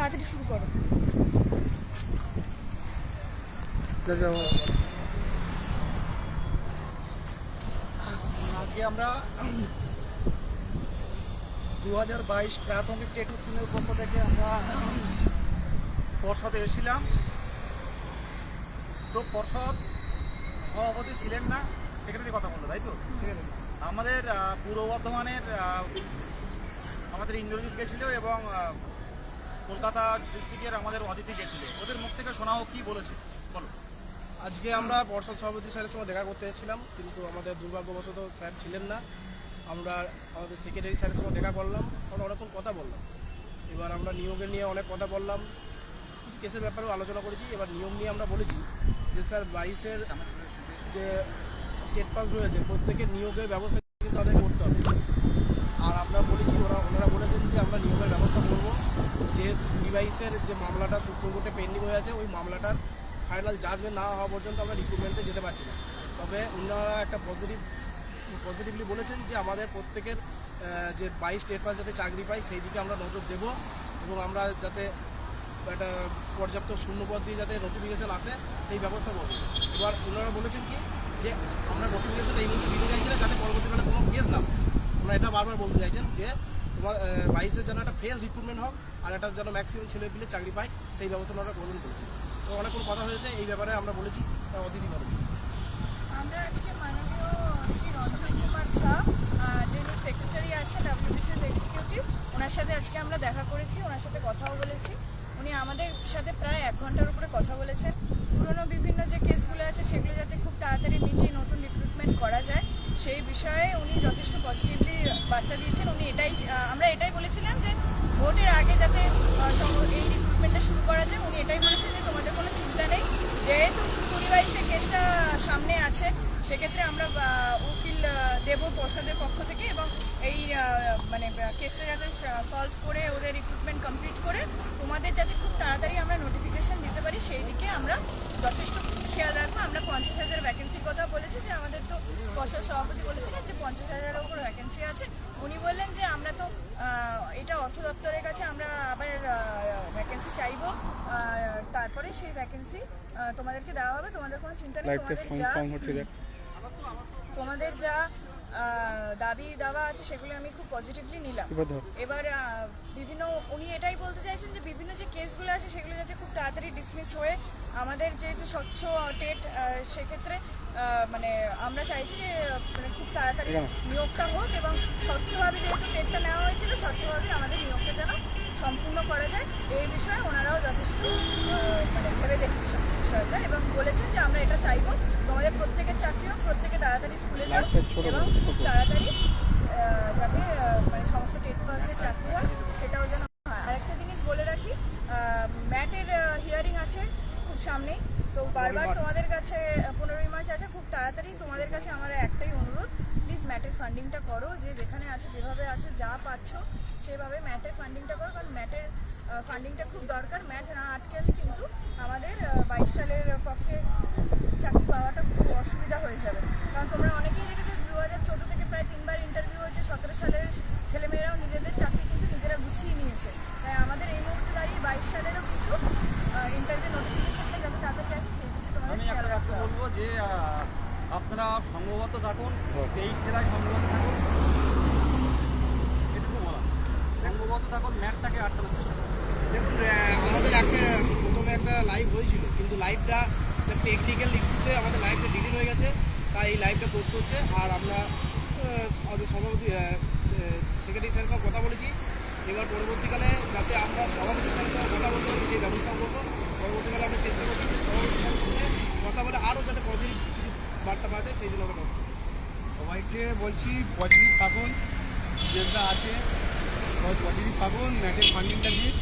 তাড়াতাড়ি শুরু করো। আজকে আমরা 2022 প্রাথমিক টেট উত্তীর্ণের পক্ষ থেকে আমরা পর্ষদে এসেছিলাম। তো পর্ষদ সভাপতি ছিলেন না, সেক্রেটারি কথা বললো, তাই তো? আমাদের পূর্ব বর্ধমানের আমাদের ইন্দ্রজিৎ গেছিল এবং কলকাতা ডিস্ট্রিক্টের আমাদের অদিতি গেছিল। ওদের মুখ থেকে শোনা হোক কী বলেছে, বলো। আজকে আমরা পর্ষদ সভাপতি স্যারের সঙ্গে দেখা করতে এসেছিলাম, কিন্তু আমাদের দুর্ভাগ্যবশত স্যার ছিলেন না। আমরা আমাদের সেক্রেটারি স্যারের সঙ্গে দেখা করলাম, আমরা অনেকক্ষণ কথা বললাম। এবার আমরা নিয়োগের নিয়ে অনেক কথা বললাম, কিছু কেসের ব্যাপারেও আলোচনা করেছি। এবার নিয়ম নিয়ে আমরা বলেছি যে স্যার 22-এর যে টেট পাস রয়েছে প্রত্যেকের নিয়োগের ব্যবস্থা কিন্তু তাদের করতে হবে। আর আমরা বলেছি, ওনারা বলেছেন যে আমরা নিয়োগের ব্যবস্থা করব। যে 22-এর যে মামলাটা সুপ্রিম কোর্টে পেন্ডিং হয়ে আছে, ওই মামলাটার ফাইনাল জাজমেন্ট না হওয়া পর্যন্ত আমরা রিক্রুটমেন্টে যেতে পারছি না। তবে ওনারা একটা পজিটিভলি বলেছেন যে আমাদের প্রত্যেকের যে 22 টেট পাস যাতে চাকরি পায় সেই দিকে আমরা নজর দেব, এবং আমরা যাতে একটা পর্যাপ্ত শূন্যপদ দিয়ে যাতে নোটিফিকেশান আসে সেই ব্যবস্থা করব। এবার ওনারা বলেছেন কি যে আমরা নোটিফিকেশান এই মুহূর্তে দিতে চাইছি না, যাতে পরবর্তীকালে কোনো কেস না। ওনারা এটা বারবার বলতে চাইছেন যে তোমার 22-এর যেন একটা ফ্রেশ রিক্রুটমেন্ট হোক, আর একটা যেন ম্যাক্সিমাম ছেলে পিলে চাকরি পায়, সেই ব্যবস্থা ওনারা গ্রহণ করেছেন। তো অনেকক্ষণ কথা হয়েছে এই ব্যাপারে, আমরা বলেছি অতিথি পারবে। আমরা আজকে মাননীয় শ্রী রঞ্জন কুমার ঝা, যিনি সেক্রেটারি আছেন WBCS এক্সিকিউটিভ, ওনার সাথে আজকে আমরা দেখা করেছি, ওনার সাথে কথাও বলেছি। উনি আমাদের সাথে প্রায় 1 ঘন্টার উপরে কথা বলেছেন। পুরনো বিভিন্ন যে কেসগুলো আছে সেগুলো যাতে খুব তাড়াতাড়ি মিটিয়ে নতুন রিক্রুটমেন্ট করা যায় সেই বিষয়ে উনি যথেষ্ট পজিটিভলি বার্তা দিয়েছেন। আমরা এটাই বলেছিলাম যে ভোটের আগে যাতে এই রিক্রুটমেন্টটা শুরু করা যায়। উনি এটাই বলেছেন যে তোমাদের কোনো চিন্তা নেই, যেহেতু 2022-এর কেসটা সামনে আছে, সেক্ষেত্রে আমরা উকিল দেব পর্ষদের পক্ষ থেকে, এবং এই মানে কেসটা যাতে সলভ করে ওদের রিক্রুটমেন্ট কমপ্লিট করে তোমাদের যাতে খুব তাড়াতাড়ি আমরা নোটিফিকেশান দিতে পারি সেই দিকে আমরা যথেষ্ট খেয়াল রাখবো। আমরা 50,000 ভ্যাকেন্সির কথা বলেছি, যে আমাদের তো পর্ষদ সভাপতি বলেছিলেন যে 50,000-এর উপর ভ্যাকেন্সি আছে। উনি বললেন যে আমরা তো এটা অর্থ দপ্তরের কাছে আমরা আবার ভ্যাকেন্সি চাইবো, তারপরে সেই ভ্যাকেন্সি তোমাদেরকে দেওয়া হবে। তোমাদের কোনো চিন্তা নেই, তোমাদের যা দাবি দাওয়া আছে সেগুলো আমি খুব পজিটিভলি নিলাম। এবার উনি এটাই বলতে চাইছেন যে বিভিন্ন যে কেসগুলো আছে সেগুলো যাতে খুব তাড়াতাড়ি ডিসমিস হয়ে আমাদের যেহেতু স্বচ্ছ টেট, সেক্ষেত্রে মানে আমরা চাইছি যে মানে খুব তাড়াতাড়ি নিয়োগটা হোক, এবং স্বচ্ছভাবে যেহেতু টেটটা নেওয়া হয়েছিল স্বচ্ছভাবে আমাদের নিয়োগটা যেন সম্পূর্ণ করা যায়, এই বিষয়ে ওনারাও যথেষ্ট মানে ভেবে দেখেছেন বিষয়টা, এবং বলেছেন যে আমরা এটা চাইবো তোমাদের প্রত্যেকের চাকরি হোক, প্রত্যেকে তাড়াতাড়ি স্কুলে যাও, এবং খুব তাড়াতাড়ি যাতে মানে সমস্ত টেট পাসের চাকরি হয় সেটাও যেন হয়। আরেকটা জিনিস বলে রাখি, ম্যাটের হিয়ারিং আছে খুব সামনেই, তো বারবার তোমাদের কাছে 15ই মার্চ আছে, খুব তাড়াতাড়ি তোমাদের কাছে আমার একটাই অনুরোধ, প্লিজ ম্যাটের ফান্ডিংটা করো, যে যেখানে আছে যেভাবে আছে যা পারছো সেভাবে ম্যাটের ফান্ডিংটা করো, কারণ ম্যাটের ফান্ডিংটা খুব দরকার। ম্যাট না আটকালে কিন্তু আমাদের 22 সালের পক্ষে চাকরি পাওয়াটা খুব অসুবিধা হয়ে যাবে। কারণ তোমরা অনেকেই দেখেছো 2014 থেকে প্রায় 3বার ইন্টারভিউ হয়েছে, 17 সালের ছেলেমেয়েরাও নিজেদের চাকরি কিন্তু নিজেরা গুছিয়ে নিয়েছে। তাই আমাদের এই মুহূর্তে দাঁড়িয়ে 22 সালেরও কিন্তু ইন্টারভিউ নোটিফিকেশনটা যাতে তাড়াতাড়ি আসে সেই দিকে তোমাদের খেয়াল রাখতে হবে। বলবো যে আপনারা সংঘবদ্ধ থাকুন, 23 জেলায় সংঘবদ্ধ থাকুন, এটুকু বলা, সংঘবদ্ধ থাকুন, ম্যাটটাকে আটকানোর চেষ্টা করুন। দেখুন, আমাদের প্রথমে একটা লাইভ হয়েছিল, কিন্তু লাইভটা টেকনিক্যাল ইস্যুতে আমাদের লাইভটা ডিলিট হয়ে গেছে, তাই এই লাইভটা করতে হচ্ছে। আর আমরা আমাদের সভাপতি সেক্রেটারি স্যারের সঙ্গে কথা বলেছি, এবার পরবর্তীকালে যাতে আমরা সভাপতি স্যারের সঙ্গে কথা বলতে পারি সেই ব্যবস্থা করবো। পরবর্তীকালে আমরা চেষ্টা করছি সভাপতি স্যারের সঙ্গে কথা বলে আরও যাতে পজিটিভ কিছু বার্তা পাওয়া যায় সেই জন্য আমরা সবাইকে বলছি পজিটিভ থাকুন, যেটা আছে সবাই পজিটিভ থাকুন, ম্যাটের ফান্ডিংটা দিন,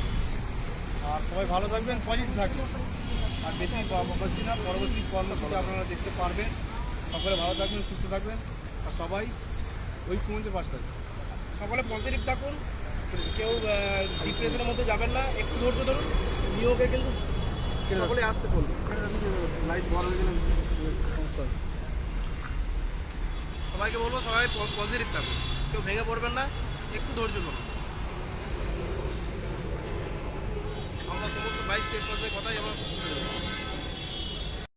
আর সবাই ভালো থাকবেন, পজিটিভ থাকবেন। আর বেশি করছি না, পরবর্তী কর্মসূচি আপনারা দেখতে পারবেন। সকলে ভালো থাকবেন, সুস্থ থাকবেন, আর সবাই ওই পর্যন্ত পাশ থাকবেন। সকলে পজিটিভ থাকুন, কেউ ডিপ্রেশনের মধ্যে যাবেন না, একটু ধৈর্য ধরুন, নিয়োগে কিন্তু সকলে আসতে চলবে। সবাইকে বলবো সবাই পজিটিভ থাকুন, কেউ ভেঙে পড়বেন না, একটু ধৈর্য ধরুন। প্রাইস টেক কথাই আমরা